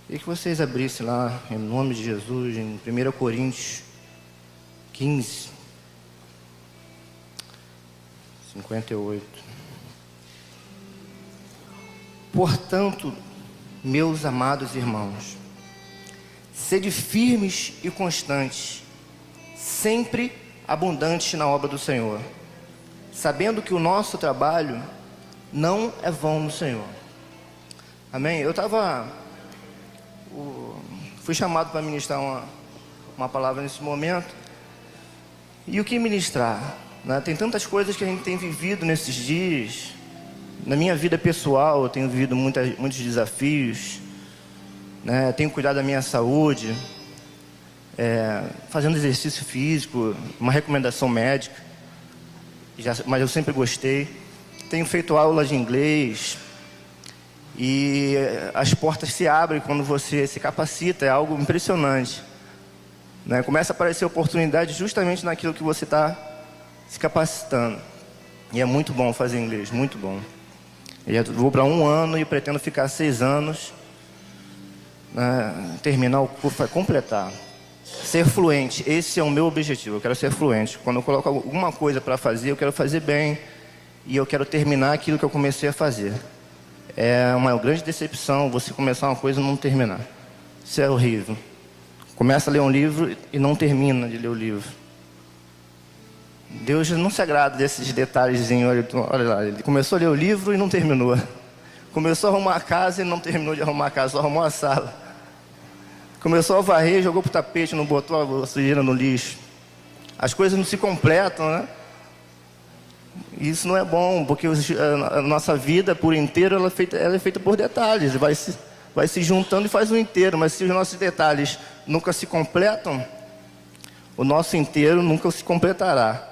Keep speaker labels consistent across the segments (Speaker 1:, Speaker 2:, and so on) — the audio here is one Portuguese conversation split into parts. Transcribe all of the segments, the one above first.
Speaker 1: E que vocês abrissem lá, em nome de Jesus, em 1 Coríntios 15, 58. Portanto, meus amados irmãos, sede firmes e constantes, sempre abundantes na obra do Senhor, sabendo que o nosso trabalho não é vão no Senhor. Amém? Fui chamado para ministrar uma palavra nesse momento. E o que ministrar? Né? Tem tantas coisas que a gente tem vivido nesses dias. Na minha vida pessoal, eu tenho vivido muitos desafios. Né? Tenho cuidado da minha saúde, fazendo exercício físico, uma recomendação médica, mas eu sempre gostei. Tenho feito aulas de inglês. E as portas se abrem quando você se capacita, é algo impressionante. Né? Começa a aparecer oportunidade justamente naquilo que você está se capacitando. E é muito bom fazer inglês, muito bom. Eu vou para 1 ano e pretendo ficar 6 anos, né? Terminar o curso, vai completar. Ser fluente, esse é o meu objetivo, eu quero ser fluente. Quando eu coloco alguma coisa para fazer, eu quero fazer bem. E eu quero terminar aquilo que eu comecei a fazer. É uma grande decepção você começar uma coisa e não terminar. Isso é horrível. Começa a ler um livro e não termina de ler o livro. Deus não se agrada desses detalhezinhos. Olha lá, ele começou a ler o livro e não terminou. Começou a arrumar a casa e não terminou de arrumar a casa, só arrumou a sala. Começou a varrer, jogou pro tapete, não botou a sujeira no lixo. As coisas não se completam, né? Isso não é bom, porque a nossa vida por inteiro ela é feita por detalhes, vai se juntando e faz o inteiro. Mas se os nossos detalhes nunca se completam, o nosso inteiro nunca se completará.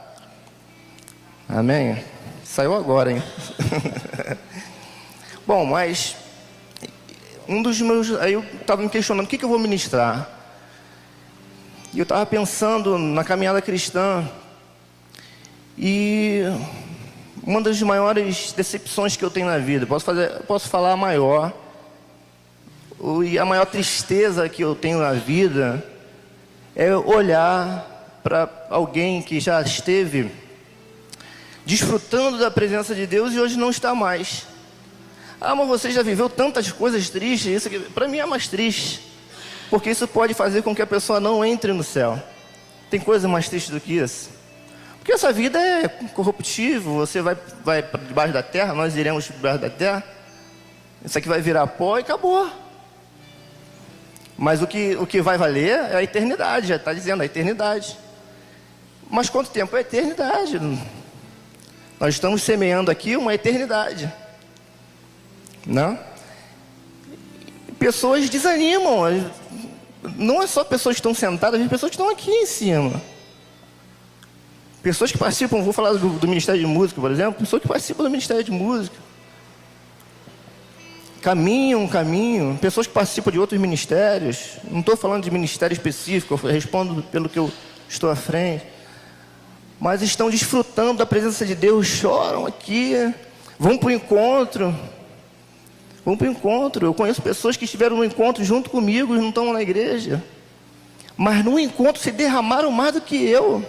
Speaker 1: Amém? Saiu agora, hein? Bom, mas aí eu estava me questionando, o que eu vou ministrar? E eu estava pensando na caminhada cristã. E uma das maiores decepções que eu tenho na vida, posso falar a maior, e a maior tristeza que eu tenho na vida é olhar para alguém que já esteve desfrutando da presença de Deus e hoje não está mais. Ah, mas você já viveu tantas coisas tristes, isso aqui para mim é mais triste, porque isso pode fazer com que a pessoa não entre no céu. Tem coisa mais triste do que isso? Porque essa vida é corruptível, você vai para debaixo da terra, nós iremos para debaixo da terra, isso aqui vai virar pó e acabou. Mas o que vai valer é a eternidade, já está dizendo, a eternidade. Mas quanto tempo é a eternidade? Nós estamos semeando aqui uma eternidade. Não? Pessoas desanimam, não é só pessoas que estão sentadas, as pessoas que estão aqui em cima. Pessoas que participam, vou falar do Ministério de Música, por exemplo, pessoas que participam do Ministério de Música. Caminham, pessoas que participam de outros ministérios. Não estou falando de ministério específico, eu respondo pelo que eu estou à frente. Mas estão desfrutando da presença de Deus, choram aqui, vão para o encontro. Eu conheço pessoas que estiveram no encontro junto comigo e não estão na igreja. Mas no encontro se derramaram mais do que eu.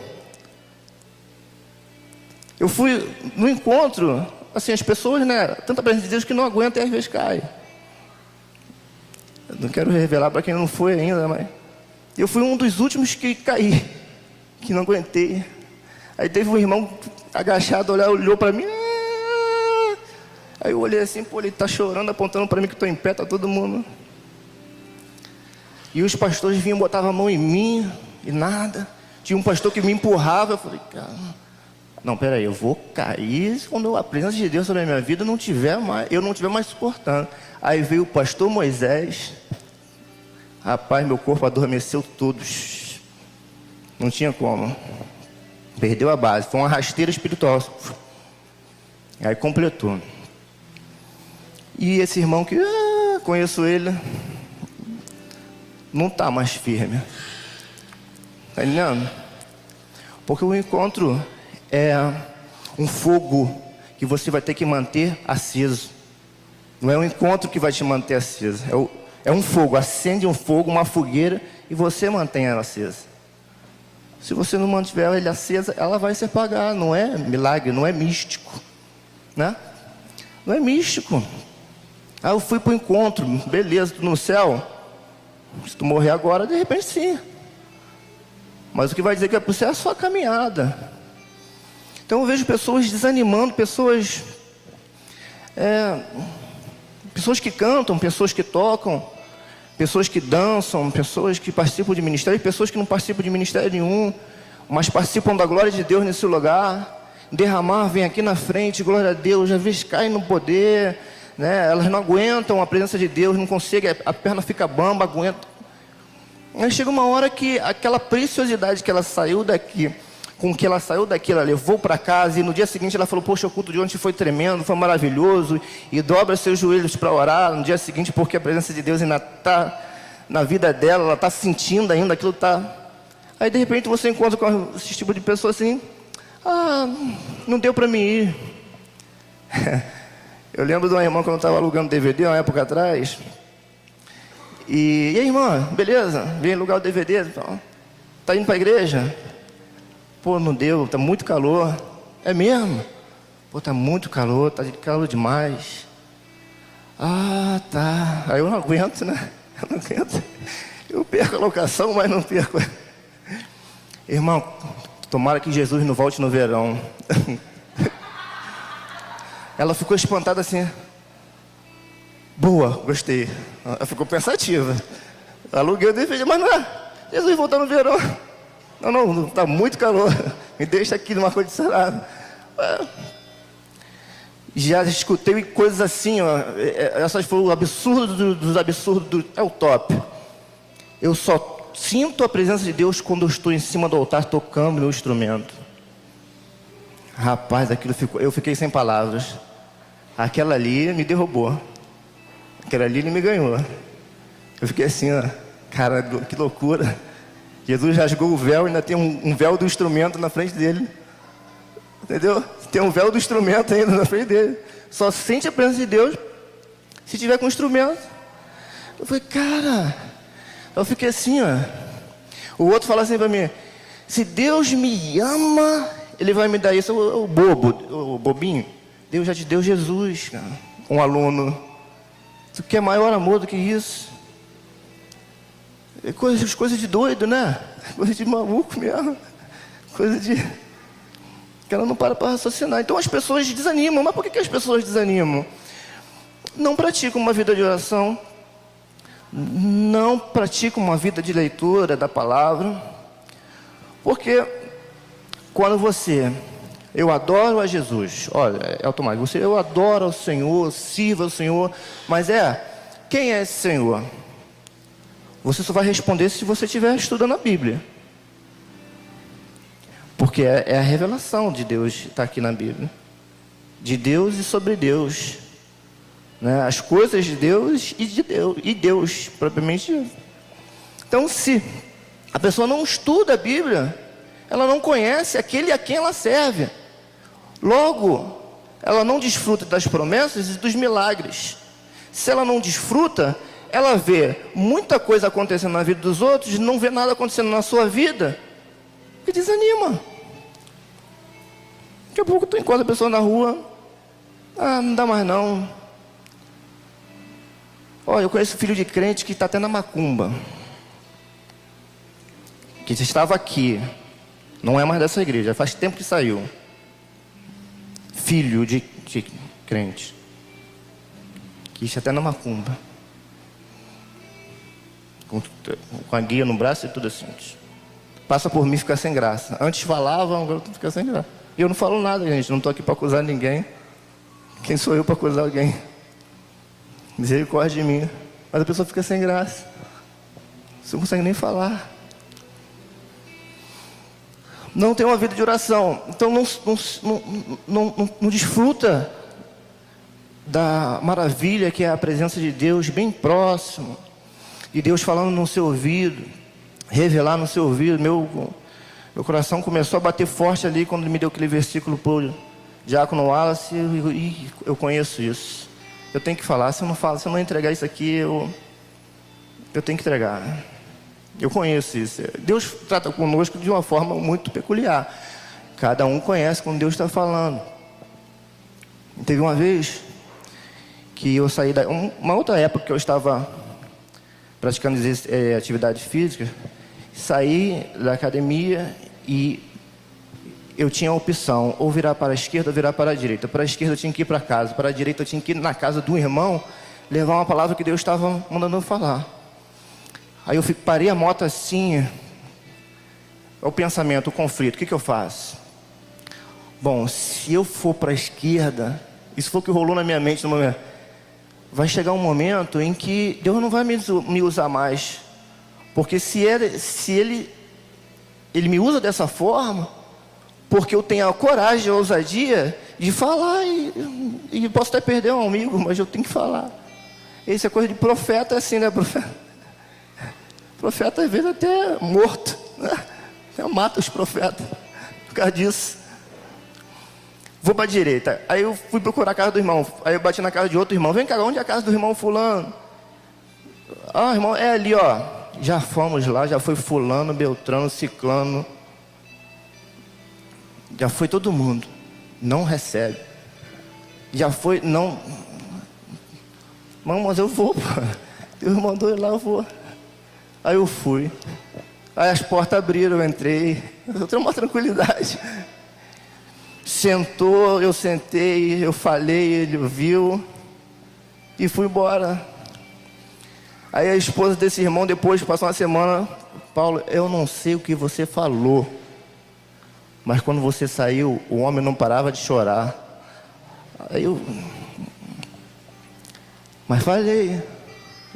Speaker 1: Eu fui no encontro, assim, as pessoas, né, tanta presença de Deus que não aguentam e às vezes caem. Eu não quero revelar para quem não foi ainda, mas eu fui um dos últimos que caí, que não aguentei. Aí teve um irmão agachado, olhou para mim. Aí eu olhei assim, pô, ele está chorando, apontando para mim que estou em pé, está todo mundo. E os pastores vinham, botavam a mão em mim e nada. Tinha um pastor que me empurrava, eu falei, cara, não, peraí, eu vou cair quando a presença de Deus sobre a minha vida eu não tiver mais suportando. Aí veio o pastor Moisés. Rapaz, meu corpo adormeceu todo. Não tinha como. Perdeu a base. Foi uma rasteira espiritual. Aí completou. E esse irmão que conheço ele, não está mais firme. Está entendendo? Porque o encontro é um fogo que você vai ter que manter aceso. Não é um encontro que vai te manter aceso, É um fogo, acende um fogo, uma fogueira, e você mantém ela acesa. Se você não mantiver ela acesa, ela vai se apagar. Não é milagre, não é místico, né? Não é místico. Ah, eu fui para o encontro, beleza, tu no céu. Se tu morrer agora, de repente sim. Mas o que vai dizer que é para você é a sua caminhada. Então eu vejo pessoas desanimando, pessoas que cantam, pessoas que tocam, pessoas que dançam, pessoas que participam de ministério, pessoas que não participam de ministério nenhum, mas participam da glória de Deus nesse lugar. Derramar, vem aqui na frente, glória a Deus, às vezes caem no poder, né? Elas não aguentam a presença de Deus, não conseguem, a perna fica bamba, aguenta. Aí chega uma hora que aquela preciosidade que ela saiu daqui, com que ela saiu daqui, ela levou para casa, e no dia seguinte ela falou, poxa, o culto de ontem foi tremendo, foi maravilhoso, e dobra seus joelhos para orar no dia seguinte, porque a presença de Deus ainda está na vida dela, ela está sentindo ainda, aquilo está... Aí de repente você encontra com esse tipo de pessoa assim, não deu para mim ir. Eu lembro de uma irmã quando eu estava alugando DVD, uma época atrás, e aí irmã, beleza, vem alugar o DVD, tá indo para a igreja? Pô, não deu, tá muito calor. É mesmo? Pô, tá muito calor, tá de calor demais. Ah, tá. Aí eu não aguento, né? Eu não aguento. Eu perco a locação, mas não perco. Irmão, tomara que Jesus não volte no verão. Ela ficou espantada assim. Boa, gostei. Ela ficou pensativa. Aluguei o DVD, mas não é. Jesus voltar no verão. Não, está muito calor. Me deixa aqui numa condicionada. Já escutei coisas assim, ó. Essas foram o absurdo dos absurdos. É o top. Eu só sinto a presença de Deus quando eu estou em cima do altar tocando meu instrumento. Rapaz, eu fiquei sem palavras. Aquela ali me derrubou. Aquela ali ele me ganhou. Eu fiquei assim, ó. Cara, que loucura. Jesus rasgou o véu e ainda tem um véu do instrumento na frente dele. Entendeu? Tem um véu do instrumento ainda na frente dele. Só sente a presença de Deus se tiver com o instrumento. Eu falei, cara... Eu fiquei assim, ó. O outro fala assim para mim, se Deus me ama, Ele vai me dar isso. O bobo, o bobinho. Deus já te deu Jesus, cara. Um aluno. Tu quer maior amor do que isso? É coisa de doido, né? Coisa de maluco mesmo. Coisa de... que ela não para raciocinar. Então as pessoas desanimam. Mas por que as pessoas desanimam? Não praticam uma vida de oração. Não praticam uma vida de leitura da palavra. Porque quando eu adoro a Jesus. Olha, é automático. Eu adoro ao Senhor, sirvo ao Senhor. Mas quem é esse Senhor? Você só vai responder se você estiver estudando a Bíblia. Porque é a revelação de Deus que está aqui na Bíblia. De Deus e sobre Deus. Né? As coisas de Deus e de Deus. E Deus, propriamente Deus. Então, se a pessoa não estuda a Bíblia, ela não conhece aquele a quem ela serve. Logo, ela não desfruta das promessas e dos milagres. Se ela não desfruta, ela vê muita coisa acontecendo na vida dos outros e não vê nada acontecendo na sua vida e desanima. Daqui a pouco tu encontra a pessoa na rua, não dá mais não. Olha, eu conheço filho de crente que está até na macumba, que estava aqui, não é mais dessa igreja, faz tempo que saiu. Filho de crente, que está até na macumba, com a guia no braço e tudo assim. Passa por mim e fica sem graça. Antes falava, agora fica sem graça. E eu não falo nada, gente. Não estou aqui para acusar ninguém. Quem sou eu para acusar alguém? Misericórdia de mim. Mas a pessoa fica sem graça. Você não consegue nem falar. Não tem uma vida de oração. Então não desfruta da maravilha que é a presença de Deus bem próximo. E Deus falando no seu ouvido, revelar no seu ouvido. Meu coração começou a bater forte ali quando ele me deu aquele versículo para o diácono Wallace. Eu conheço isso. Eu tenho que falar. Se eu não entregar isso aqui, eu tenho que entregar. Eu conheço isso. Deus trata conosco de uma forma muito peculiar. Cada um conhece quando Deus está falando. Teve uma vez que eu saí uma outra época que eu estava praticando atividade física, saí da academia e eu tinha a opção ou virar para a esquerda ou virar para a direita. Para a esquerda eu tinha que ir para casa, para a direita eu tinha que ir na casa do irmão levar uma palavra que Deus estava mandando eu falar. Aí eu parei a moto assim, o pensamento, o conflito, o que eu faço? Bom, se eu for para a esquerda, isso foi o que rolou na minha mente no momento, vai chegar um momento em que Deus não vai me usar mais, porque se ele me usa dessa forma, porque eu tenho a coragem, a ousadia de falar e posso até perder um amigo, mas eu tenho que falar. Isso é coisa de profeta, assim, né, profeta? Profeta às vezes até morto, né? Até mata os profetas por causa disso. Vou para a direita. Aí eu fui procurar a casa do irmão. Aí eu bati na casa de outro irmão. Vem cá, onde é a casa do irmão fulano? Ah, irmão, é ali, ó. Já fomos lá, já foi fulano, beltrano, ciclano. Já foi todo mundo. Não recebe. Já foi, não. Não, mas eu vou, pô. Deus mandou ir lá, eu vou. Aí eu fui. Aí as portas abriram, eu entrei. Eu tenho uma tranquilidade. Sentou, eu sentei, eu falei, ele ouviu e fui embora. Aí a esposa desse irmão, depois passou uma semana, Paulo, eu não sei o que você falou, mas quando você saiu, o homem não parava de chorar. Aí eu... Mas falei.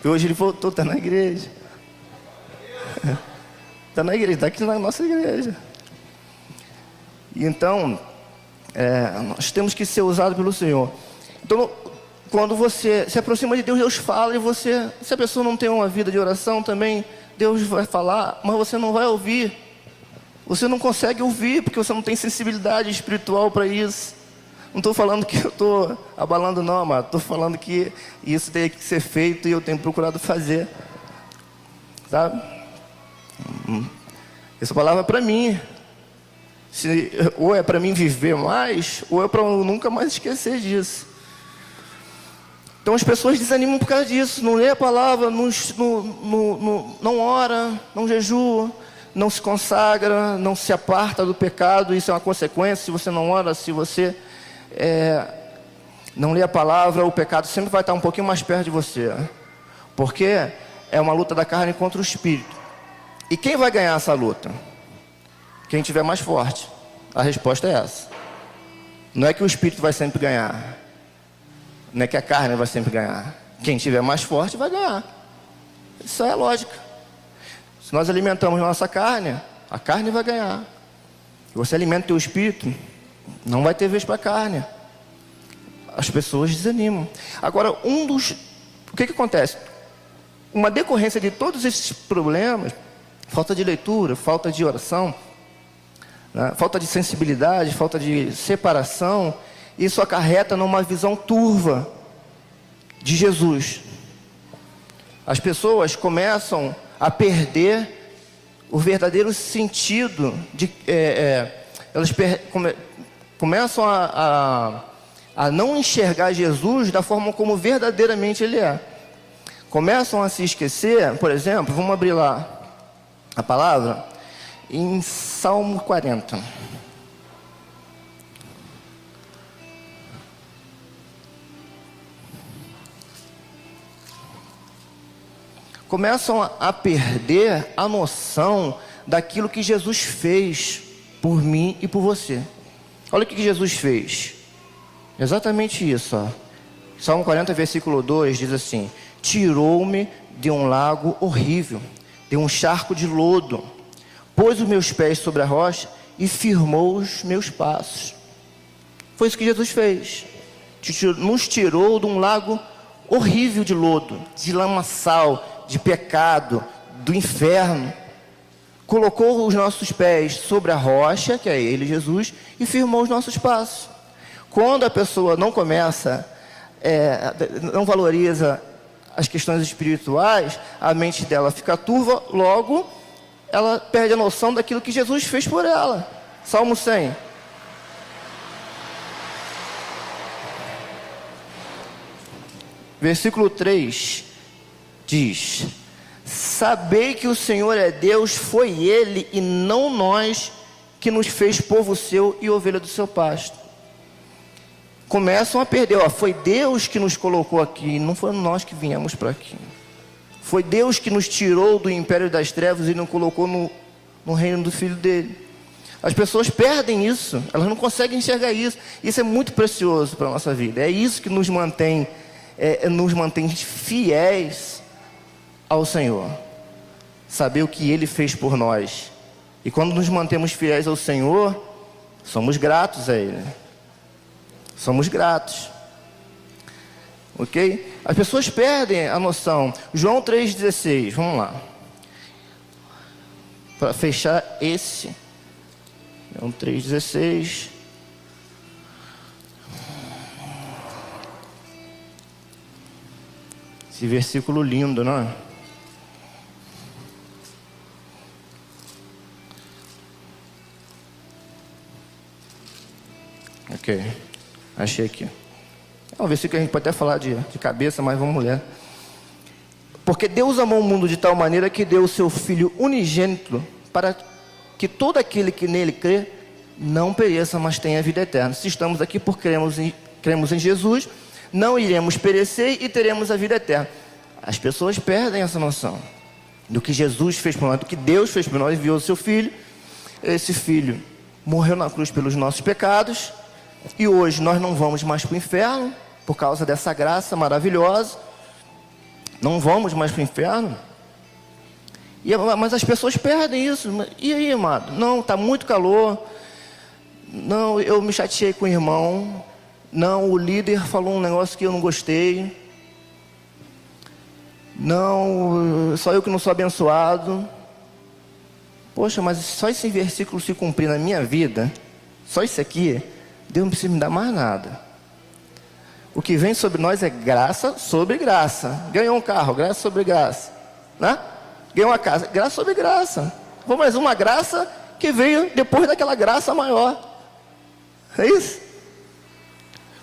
Speaker 1: E hoje ele voltou, está na igreja. Está na igreja, está aqui na nossa igreja. E então, nós temos que ser usados pelo Senhor. Então, quando você se aproxima de Deus, Deus fala, e você, se a pessoa não tem uma vida de oração também, Deus vai falar, mas você não vai ouvir. Você não consegue ouvir, porque você não tem sensibilidade espiritual para isso. Não estou falando que eu estou abalando não, mas estou falando que isso tem que ser feito e eu tenho procurado fazer. Sabe? Essa palavra é para mim. Ou é para mim viver mais, ou é para eu nunca mais esquecer disso. Então as pessoas desanimam por causa disso. Não lê a palavra, não ora, não jejua, não se consagra, não se aparta do pecado. Isso é uma consequência. Se você não ora, se você não lê a palavra, o pecado sempre vai estar um pouquinho mais perto de você. Porque é uma luta da carne contra o espírito. E quem vai ganhar essa luta? Quem tiver mais forte. A resposta é essa. Não é que o espírito vai sempre ganhar. Não é que a carne vai sempre ganhar. Quem tiver mais forte vai ganhar. Isso é lógica. Se nós alimentamos nossa carne, a carne vai ganhar. Se você alimenta o teu espírito, não vai ter vez para a carne. As pessoas desanimam. Agora, o que acontece? Uma decorrência de todos esses problemas, falta de leitura, falta de oração, né? Falta de sensibilidade, falta de separação, isso acarreta numa visão turva de Jesus. As pessoas começam a perder o verdadeiro sentido elas começam a não enxergar Jesus da forma como verdadeiramente Ele é. Começam a se esquecer, por exemplo, vamos abrir lá a palavra, em Salmo 40. Começam a perder a noção daquilo que Jesus fez por mim e por você. Olha o que Jesus fez. Exatamente isso, ó. Salmo 40, versículo 2 diz assim: tirou-me de um lago horrível, de um charco de lodo, pôs os meus pés sobre a rocha e firmou os meus passos. Foi isso que Jesus fez. Nos tirou de um lago horrível de lodo, de lamaçal, de pecado, do inferno. Colocou os nossos pés sobre a rocha, que é Ele, Jesus, e firmou os nossos passos. Quando a pessoa não começa, não valoriza as questões espirituais, a mente dela fica turva, logo ela perde a noção daquilo que Jesus fez por ela. Salmo 100. Versículo 3 diz: sabei que o Senhor é Deus, foi Ele e não nós que nos fez povo seu e ovelha do seu pasto. Começam a perder, foi Deus que nos colocou aqui, não foi nós que viemos para aqui. Foi Deus que nos tirou do império das trevas e nos colocou no reino do Filho dele. As pessoas perdem isso, elas não conseguem enxergar isso. Isso é muito precioso para a nossa vida. É isso que nos mantém fiéis ao Senhor. Saber o que Ele fez por nós. E quando nos mantemos fiéis ao Senhor, somos gratos a Ele. Somos gratos. Ok? As pessoas perdem a noção. João 3,16, vamos lá. Para fechar esse. João 3,16. Esse versículo lindo, não é? Ok, achei aqui. É um versículo que a gente pode até falar de cabeça, mas vamos ler. Porque Deus amou o mundo de tal maneira que deu o seu Filho unigênito para que todo aquele que nele crê não pereça, mas tenha vida eterna. Se estamos aqui porque cremos em Jesus, não iremos perecer e teremos a vida eterna. As pessoas perdem essa noção do que Jesus fez por nós, do que Deus fez por nós, enviou o seu Filho. Esse Filho morreu na cruz pelos nossos pecados. E hoje nós não vamos mais para o inferno, por causa dessa graça maravilhosa. Não vamos mais para o inferno. Mas as pessoas perdem isso. E aí, amado? Não, está muito calor. Não, eu me chateei com o irmão. Não, o líder falou um negócio que eu não gostei. Não, só eu que não sou abençoado. Poxa, mas só esse versículo se cumprir na minha vida, só isso aqui, Deus não precisa me dar mais nada. O que vem sobre nós é graça sobre graça. Ganhou um carro, graça sobre graça, né? Ganhou uma casa, graça sobre graça. Vou mais uma graça que veio depois daquela graça maior. É isso?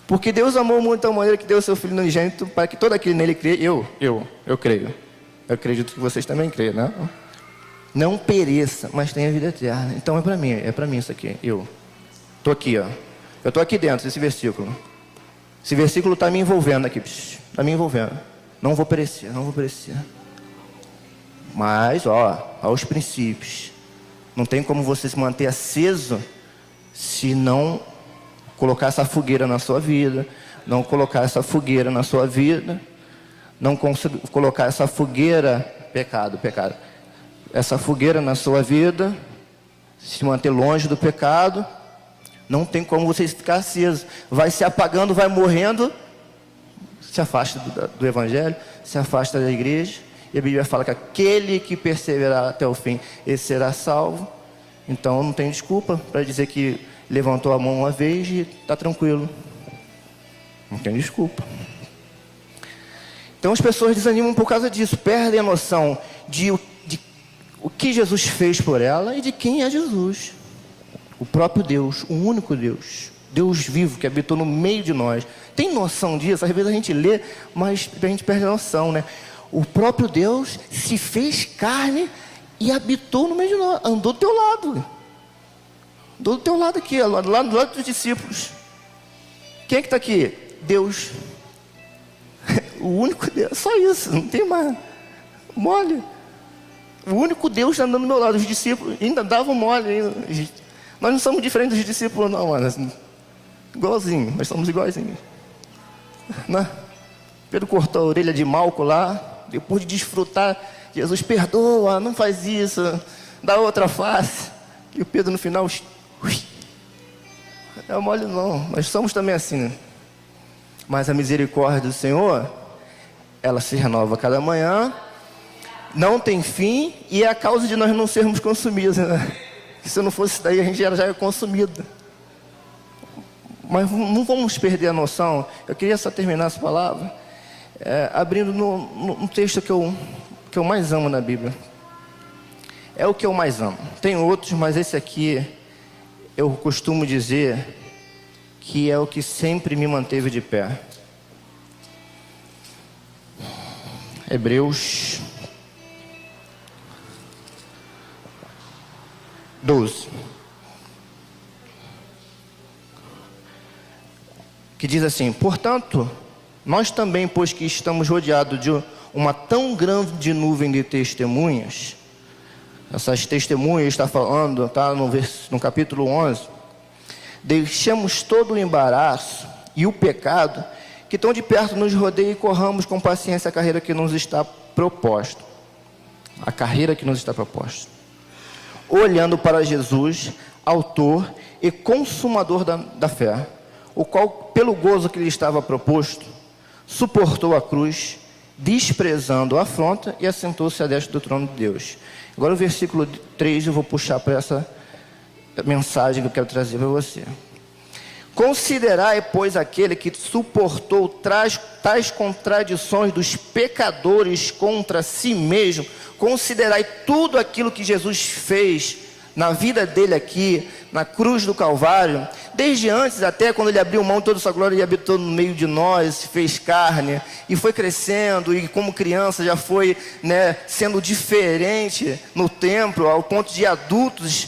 Speaker 1: Porque Deus amou muito de tal maneira que deu o seu Filho unigênito para que todo aquele nele crê. Eu creio. Eu acredito que vocês também creem, né? Não pereça, mas tenha vida eterna. Então é para mim isso aqui. Eu estou aqui, ó. Eu estou aqui dentro desse versículo. Esse versículo está me envolvendo aqui. Está me envolvendo. Não vou perecer. Mas, aos princípios. Não tem como você se manter aceso se não colocar essa fogueira na sua vida. Não colocar essa fogueira na sua vida. Não colocar essa fogueira, pecado. Essa fogueira na sua vida. Se manter longe do pecado. Não tem como você ficar aceso. Vai se apagando, vai morrendo. Se afasta do Evangelho. Se afasta da igreja. E a Bíblia fala que aquele que perseverar até o fim, esse será salvo. Então não tem desculpa para dizer que levantou a mão uma vez e está tranquilo. Não tem desculpa. Então as pessoas desanimam por causa disso. Perdem a noção de o que Jesus fez por ela e de quem é Jesus. O próprio Deus, o único Deus. Deus vivo que habitou no meio de nós. Tem noção disso? Às vezes a gente lê, mas a gente perde a noção, né? O próprio Deus se fez carne e habitou no meio de nós. Andou do teu lado. Andou do teu lado aqui, do lado dos discípulos. Quem é que está aqui? Deus. O único Deus. Só isso, não tem mais. Mole. O único Deus está andando do meu lado. Os discípulos ainda davam mole. Nós não somos diferentes dos discípulos, não, mano. Igualzinho, nós somos iguaizinhos. Né? Pedro cortou a orelha de Malco lá. Depois de desfrutar, Jesus, perdoa, não faz isso. Dá outra face. E o Pedro no final, é mole não. Nós somos também assim, né? Mas a misericórdia do Senhor, ela se renova a cada manhã. Não tem fim. E é a causa de nós não sermos consumidos, né? Se não fosse daí, a gente já é consumido. Mas não vamos perder a noção. Eu queria só terminar essa palavra. Abrindo no texto que eu mais amo na Bíblia. É o que eu mais amo. Tem outros, mas esse aqui eu costumo dizer que é o que sempre me manteve de pé. Hebreus 12. Que diz assim: portanto, nós também, pois que estamos rodeados de uma tão grande nuvem de testemunhas, essas testemunhas está falando, está no capítulo 11, deixemos todo o embaraço e o pecado que tão de perto nos rodeia e corramos com paciência a carreira que nos está proposta. A carreira que nos está proposta. Olhando para Jesus, autor e consumador da fé, o qual, pelo gozo que lhe estava proposto, suportou a cruz, desprezando a afronta, e assentou-se à destra do trono de Deus. Agora o versículo 3 eu vou puxar para essa mensagem que eu quero trazer para você. Considerai, pois, aquele que suportou tais contradições dos pecadores contra si mesmo. Considerai tudo aquilo que Jesus fez na vida dele aqui, na cruz do Calvário, desde antes até quando ele abriu mão de toda a sua glória e habitou no meio de nós, se fez carne, e foi crescendo, e como criança já foi, sendo diferente no templo, ao ponto de adultos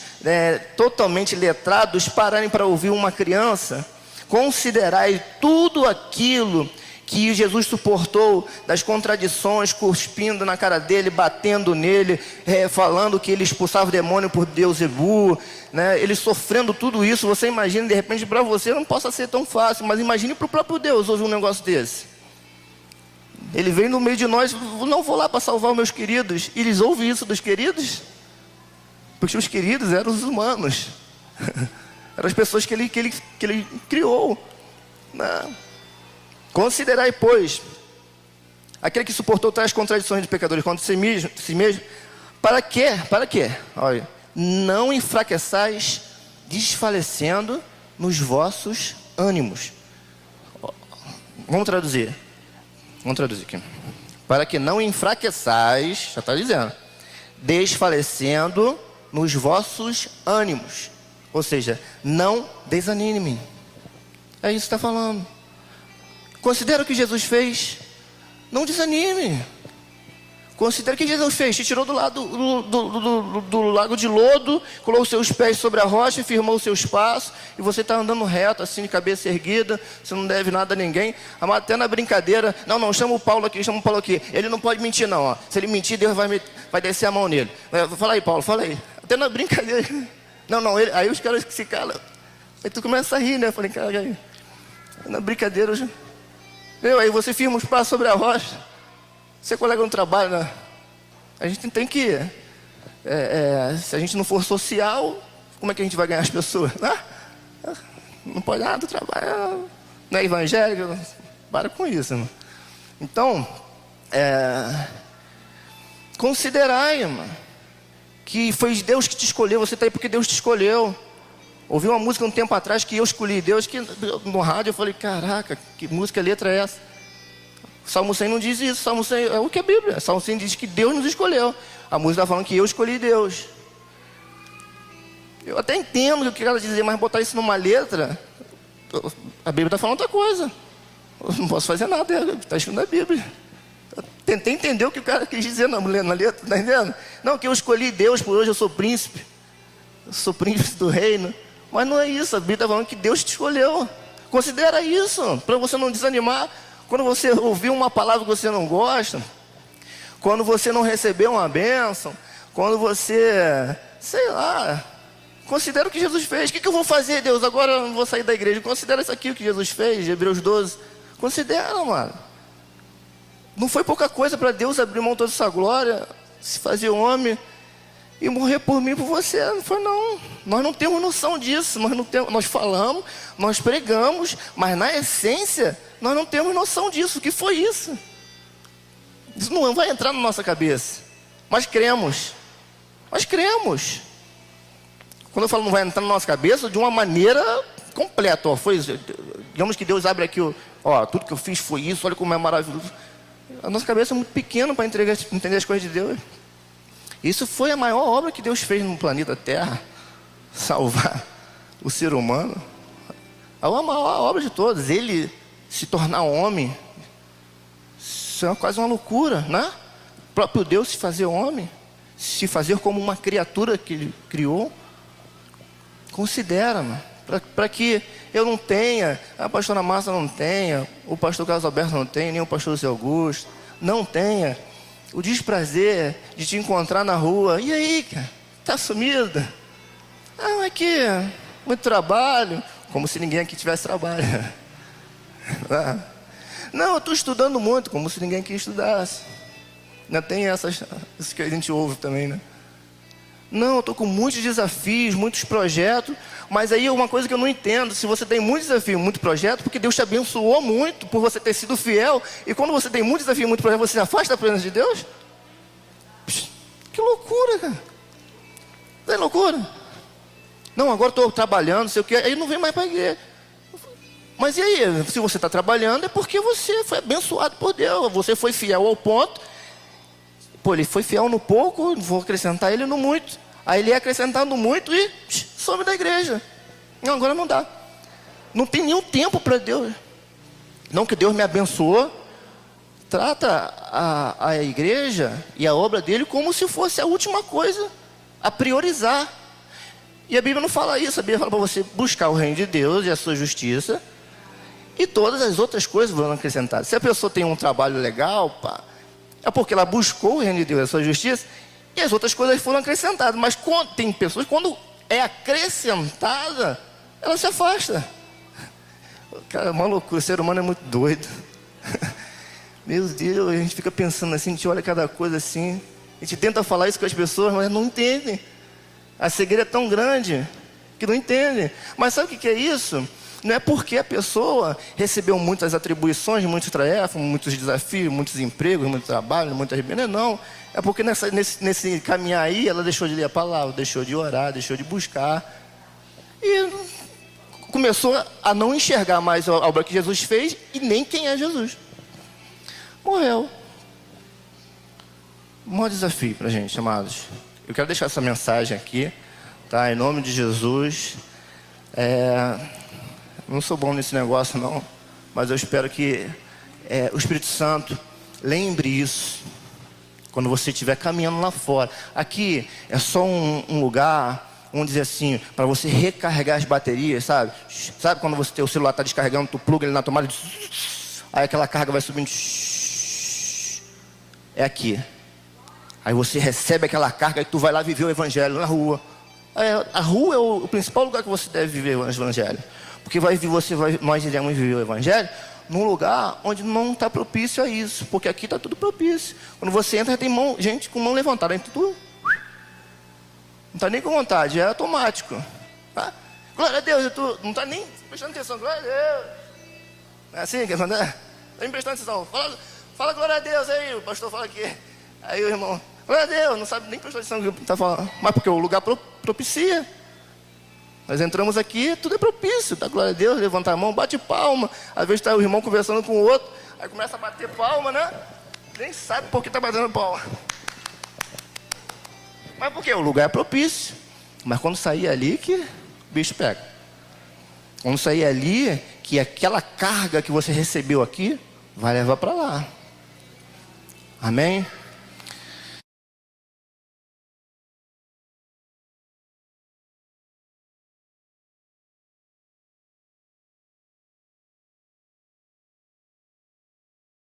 Speaker 1: totalmente letrados pararem para ouvir uma criança. Considerai tudo aquilo que Jesus suportou, das contradições, cuspindo na cara dele, batendo nele, falando que ele expulsava o demônio por Beelzebul, ele sofrendo tudo isso. Você imagina, de repente, para você não possa ser tão fácil, mas imagine para o próprio Deus ouvir um negócio desse. Ele vem no meio de nós: não vou lá para salvar os meus queridos. E eles ouvem isso dos queridos, porque os queridos eram os humanos, eram as pessoas que ele criou. Considerai, pois, aquele que suportou tais contradições de pecadores contra si mesmo, para quê? Olha, não enfraqueçais, desfalecendo nos vossos ânimos. Vamos traduzir aqui. Para que não enfraqueçais, já está dizendo, desfalecendo nos vossos ânimos. Ou seja, não desanimem. É isso que está falando. Considera o que Jesus fez. Não desanime. Considera o que Jesus fez. Te tirou do lago de lodo, colocou os seus pés sobre a rocha, firmou os seus passos, e você está andando reto, assim, de cabeça erguida. Você não deve nada a ninguém. Até na brincadeira: não, chama o Paulo aqui. Ele não pode mentir, não. Ó. Se ele mentir, Deus vai descer a mão nele. Fala aí, Paulo, fala aí. Até na brincadeira. Aí os caras se calam. Aí tu começa a rir, né? Eu falei: cara, aí. Na brincadeira, aí você firma os passos sobre a rocha. Você colega no trabalho, né? A gente tem que... se a gente não for social, como é que a gente vai ganhar as pessoas? Não pode nada do trabalho. Não é evangélico. Para com isso, irmão. Então, considerai, irmão, que foi Deus que te escolheu. Você está aí porque Deus te escolheu. Ouvi uma música um tempo atrás que eu escolhi Deus, que no rádio eu falei: caraca, que música, letra é essa? Salmo 100 não diz isso. Salmo 100 é o que a Bíblia. Salmo 100 diz que Deus nos escolheu. A música está falando que eu escolhi Deus. Eu até entendo o que ela dizer, mas botar isso numa letra, a Bíblia está falando outra coisa. Eu não posso fazer nada, está escrito na Bíblia. Eu tentei entender o que o cara quis dizer na letra, está entendendo? Não, que eu escolhi Deus, por hoje eu sou príncipe. Eu sou príncipe do reino. Mas não é isso, a Bíblia está falando que Deus te escolheu. Considera isso, para você não desanimar. Quando você ouvir uma palavra que você não gosta, quando você não recebeu uma bênção, quando você, considera o que Jesus fez. O que eu vou fazer, Deus? Agora eu não vou sair da igreja. Considera isso aqui, o que Jesus fez, Hebreus 12. Considera, mano. Não foi pouca coisa para Deus abrir mão de toda essa glória, se fazer homem e morrer por mim e por você. Não foi, não. Nós não temos noção disso. Nós falamos, nós pregamos, mas na essência nós não temos noção disso. O que foi isso? Isso não vai entrar na nossa cabeça. Mas cremos. Quando eu falo não vai entrar na nossa cabeça, de uma maneira completa. Digamos que Deus abre aqui, tudo que eu fiz foi isso, olha como é maravilhoso. A nossa cabeça é muito pequena para entender as coisas de Deus. Isso foi a maior obra que Deus fez no planeta Terra. Salvar o ser humano. A maior obra de todas. Ele se tornar homem. Isso é quase uma loucura, né? O próprio Deus se fazer homem. Se fazer como uma criatura que Ele criou. Considera, mano. Para que eu não tenha, a pastora Márcia não tenha, o pastor Carlos Alberto não tenha, nem o pastor Zé Augusto, não tenha o desprazer de te encontrar na rua. E aí, cara? Tá sumido? Ah, aqui, muito trabalho. Como se ninguém aqui tivesse trabalho. Não, eu estou estudando muito, como se ninguém aqui estudasse. Ainda tem isso que a gente ouve também, né? Não, eu estou com muitos desafios, muitos projetos. Mas aí é uma coisa que eu não entendo. Se você tem muito desafio, muito projeto, porque Deus te abençoou muito por você ter sido fiel. E quando você tem muito desafio, muito projeto, você se afasta da presença de Deus? Que loucura, cara. Não é loucura? Não, agora estou trabalhando, não sei o que. Aí não vem mais para a igreja. Mas e aí? Se você está trabalhando, é porque você foi abençoado por Deus. Você foi fiel ao ponto. Pô, ele foi fiel no pouco, vou acrescentar ele no muito. Aí ele é acrescentando muito e some da igreja. Não, agora não dá. Não tem nenhum tempo para Deus. Não que Deus me abençoou. Trata a igreja e a obra dele como se fosse a última coisa a priorizar. E a Bíblia não fala isso. A Bíblia fala para você buscar o reino de Deus e a sua justiça. E todas as outras coisas vão acrescentadas. Se a pessoa tem um trabalho legal, pá, é porque ela buscou o reino de Deus e a sua justiça. E as outras coisas foram acrescentadas. Mas tem pessoas, quando é acrescentada, ela se afasta. Cara, é uma loucura. O ser humano é muito doido. Meu Deus, a gente fica pensando assim, a gente olha cada coisa assim. A gente tenta falar isso com as pessoas, mas não entendem. A cegueira é tão grande que não entendem. Mas sabe o que é isso? Não é porque a pessoa recebeu muitas atribuições, muitas tarefas, muitos desafios, muitos empregos, muito trabalho, muitas bênçãos. Não. É porque nesse caminhar aí, ela deixou de ler a palavra, deixou de orar, deixou de buscar. E começou a não enxergar mais a obra que Jesus fez e nem quem é Jesus. Morreu. O maior desafio para a gente, amados. Eu quero deixar essa mensagem aqui, tá? Em nome de Jesus. Não sou bom nesse negócio não, mas eu espero que o Espírito Santo lembre isso quando você estiver caminhando lá fora. Aqui é só um lugar, vamos dizer assim, para você recarregar as baterias, sabe? Sabe quando o celular está descarregando, tu pluga ele na tomada, aí aquela carga vai subindo. É aqui. Aí você recebe aquela carga e tu vai lá viver o evangelho na rua. A rua é o principal lugar que você deve viver o evangelho. Porque nós iremos viver o evangelho num lugar onde não está propício a isso. Porque aqui está tudo propício. Quando você entra, tem gente com mão levantada. Tudo, não está nem com vontade, é automático. Tá? Glória a Deus, não está nem prestando atenção. Glória a Deus. Não é assim que está nem prestando atenção. Fala glória a Deus aí, o pastor fala aqui. Aí o irmão, glória a Deus, não sabe nem prestar atenção no que está falando. Mas porque o lugar propicia. Nós entramos aqui, tudo é propício, dá glória a Deus, levanta a mão, bate palma. Às vezes está o irmão conversando com o outro, aí começa a bater palma, né? Nem sabe por que está batendo palma. Mas por quê? O lugar é propício. Mas quando sair ali que o bicho pega. Quando sair ali, que aquela carga que você recebeu aqui, vai levar para lá. Amém?